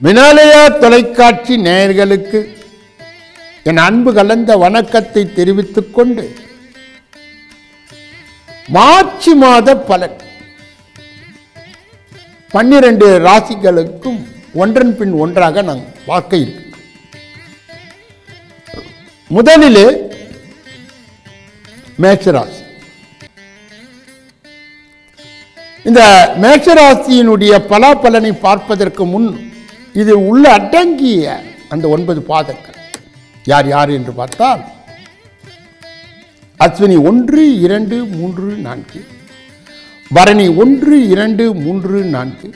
வினாலயா தொலைக்காட்சி நேயர்களுக்கு என் அன்பு கலந்த வணக்கத்தை தெரிவித்துக் கொண்டு மார்ச் மாத பலன் 12 ராசிகளுக்கும் ஒன்றன் பின் ஒன்றாக நாம் பார்க்க இருக்கிறோம். முதலிலே மேஷராசி. இந்த மேஷராசியினுடைய பலாபலனை பார்ப்பதற்கு முன் இது உள்ள அடங்கிய அந்த 9 பாதங்கள் யார் யார் என்று பார்த்தால் அஸ்வினி 1, 2, 3, 4, பரணி 1, 2, 3, 4,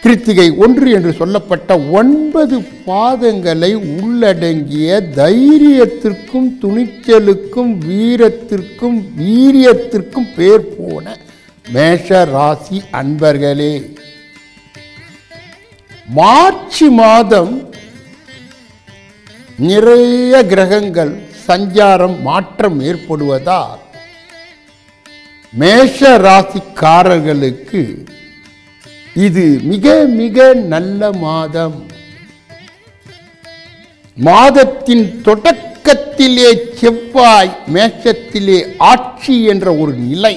கிருத்திகை 1 என்று சொல்லப்பட்ட 9 பாதங்களை உள்ளடங்கிய தைரியத்திற்கும் துணிச்சலுக்கும் வீரத்திற்கும் வீரியத்திற்கும் பேர் போன மேஷ ராசி அன்பர்களே, மார்ச் மாதம் நிறைய கிரகங்கள் சஞ்சாரம் மாற்றம் ஏற்படுவதால் மேஷ ராசிக்காரர்களுக்கு இது மிக மிக நல்ல மாதம். மாதத்தின் தொடக்கத்திலே செவ்வாய் மேஷத்திலே ஆட்சி என்ற ஒரு நிலை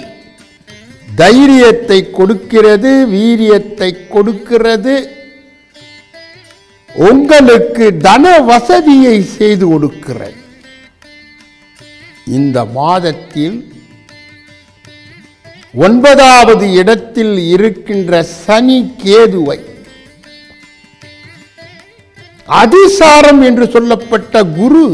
தைரியத்தை கொடுக்கிறது, வீரியத்தை கொடுக்கிறது, உங்களுக்கு தன வசதியை செய்து கொடுக்கிறது. இந்த மாதத்தில் 9வது இடத்தில் இருக்கின்ற சனி கேதுவை அதிசாரம் என்று சொல்லப்பட்ட குரு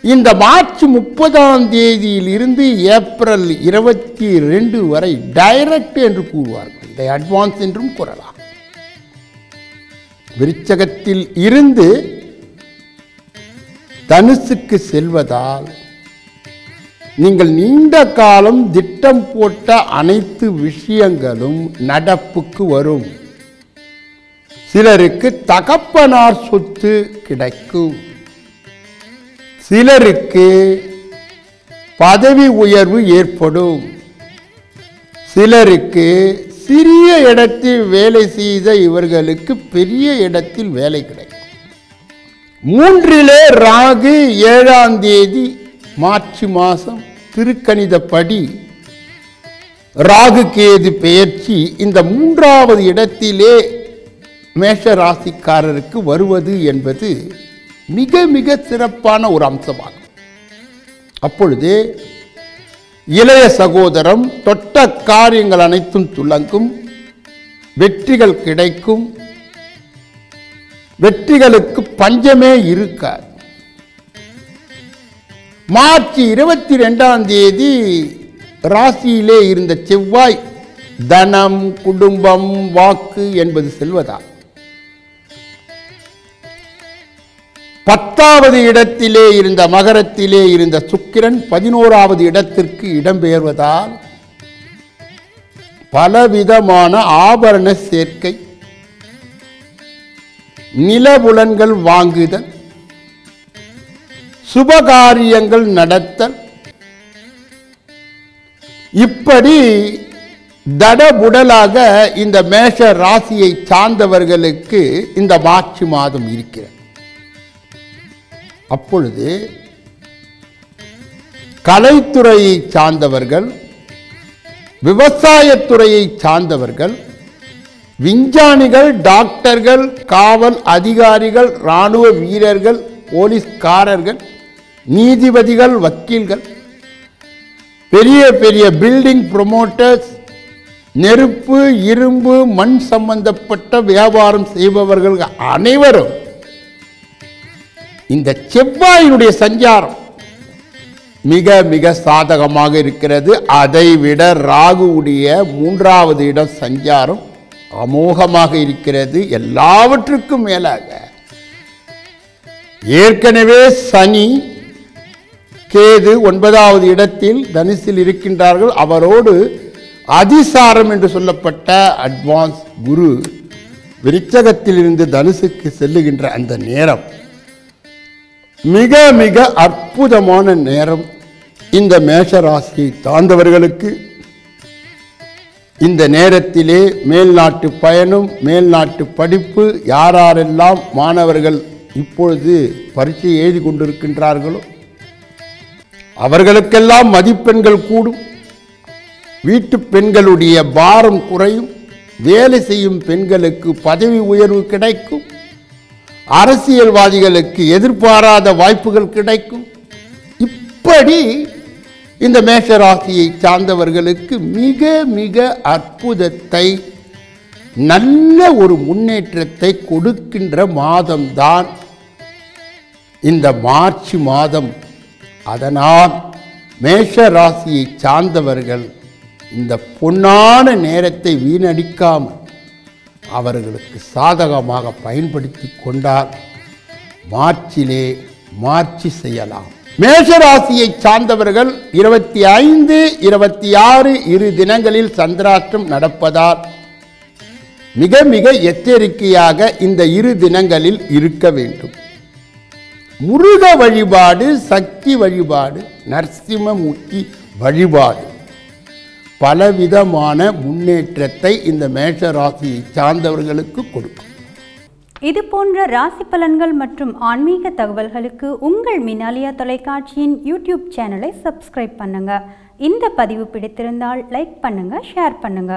இந்த மார்ச் 30ஆம் தேதியில் இருந்து ஏப்ரல் 22 வரை டைரக்ட் என்று கூறுவார்கள். இதை அட்வான்ஸ் என்றும் கூறலாம். விருச்சகத்தில் இருந்து தனுசுக்கு செல்வதால் நீங்கள் நீண்ட காலம் திட்டம் போட்ட அனைத்து விஷயங்களும் நடப்புக்கு வரும். சிலருக்கு தகப்பனார் சொத்து கிடைக்கும், சிலருக்கு பதவி உயர்வு ஏற்படும், சிலருக்கு சிறிய இடத்தில் வேலை செய்த இவர்களுக்கு பெரிய இடத்தில் வேலை கிடைக்கும். 3லே ராகு 7ஆம் தேதி மார்ச் மாதம் திருக்கணிதப்படி ராகு கேது பெயர்ச்சி இந்த 3வது இடத்திலே மேஷ ராசிக்காரருக்கு வருவது என்பது மிக மிக சிறப்பான ஒரு அம்சமாகும். அப்பொழுது இளைய சகோதரம் தொட்ட காரியங்கள் அனைத்தும் துலங்கும், வெற்றிகள் கிடைக்கும், வெற்றிகளுக்கு பஞ்சமே இருக்காது. மார்ச் 22ஆம் தேதி ராசியிலே இருந்த செவ்வாய் தனம், குடும்பம், வாக்கு என்பது செல்வதால் 10வது இடத்திலே இருந்த மகரத்திலே இருந்த சுக்கிரன் 11வது இடத்திற்கு இடம்பெயர்வதால் பலவிதமான ஆபரண சேர்க்கை, நிலபுலன்கள் வாங்குதல், சுபகாரியங்கள் நடத்தல், இப்படி தடபுடலாக இந்த மேஷ ராசியை சார்ந்தவர்களுக்கு இந்த மார்ச் மாதம் இருக்கிறது. அப்பொழுது கலைத்துறையை சார்ந்தவர்கள், விவசாயத்துறையை சார்ந்தவர்கள், விஞ்ஞானிகள், டாக்டர்கள், காவல் அதிகாரிகள், இராணுவ வீரர்கள், போலீஸ்காரர்கள், நீதிபதிகள், வக்கீல்கள், பெரிய பெரிய பில்டிங் ப்ரொமோட்டர்ஸ், நெருப்பு, இரும்பு, மண் சம்பந்தப்பட்ட வியாபாரம் செய்பவர்கள் அனைவரும் இந்த செவ்வாயினுடைய சஞ்சாரம் மிக மிக சாதகமாக இருக்கிறது. அதைவிட ராகுவுடைய 3வது இடம் சஞ்சாரம் அமோகமாக இருக்கிறது. எல்லாவற்றுக்கும் மேலாக ஏற்கனவே சனி கேது 9வது இடத்தில் தனுசில் இருக்கின்றார்கள். அவரோடு அதிசாரம் என்று சொல்லப்பட்ட அட்வான்ஸ் குரு விருச்சகத்தில் இருந்து தனுசுக்கு செல்லுகின்ற அந்த நேரம் மிக மிக அற்புதமான நேரம். இந்த மேஷ ராசியை சார்ந்தவர்களுக்கு இந்த நேரத்திலே மேல்நாட்டு பயணம், மேல்நாட்டு படிப்பு, யாரெல்லாம் மாணவர்கள் இப்பொழுது பரீட்சை எழுதி கொண்டிருக்கின்றார்களோ அவர்களுக்கெல்லாம் மதிப்பெண்கள் கூடும், வீட்டு பெண்களுடைய பாரம் குறையும், வேலை செய்யும் பெண்களுக்கு பதவி உயர்வு கிடைக்கும், அரசியல்வாதிகளுக்கு எதிர்பாராத வாய்ப்புகள் கிடைக்கும். இப்படி இந்த மேஷராசியை சார்ந்தவர்களுக்கு மிக மிக அற்புதத்தை, நல்ல ஒரு முன்னேற்றத்தை கொடுக்கின்ற மாதம்தான் இந்த மார்ச் மாதம். அதனால் மேஷராசியை சார்ந்தவர்கள் இந்த பொன்னான நேரத்தை வீணடிக்காமல் அவர்களுக்கு சாதகமாக பயன்படுத்தி கொண்டால் மார்ச்சிலே மார்ச்சி செய்யலாம். மேஷராசியை சார்ந்தவர்கள் 25, 26 இரு தினங்களில் சந்திராஷ்டம் நடப்பதால் மிக மிக எச்சரிக்கையாக இந்த இரு தினங்களில் இருக்க வேண்டும். முருக வழிபாடு, சக்தி வழிபாடு, நரசிம்மமூர்த்தி வழிபாடு பலவிதமான முன்னேற்றத்தை இந்த மேஷராசியை சார்ந்தவர்களுக்கு கொடுக்கும். இது போன்ற ராசி பலன்கள் மற்றும் ஆன்மீக தகவல்களுக்கு உங்கள் மினாலியா தொலைக்காட்சியின் யூடியூப் சேனலை சப்ஸ்கிரைப் பண்ணுங்க. இந்த பதிவு பிடித்திருந்தால் லைக் பண்ணுங்க, ஷேர் பண்ணுங்க.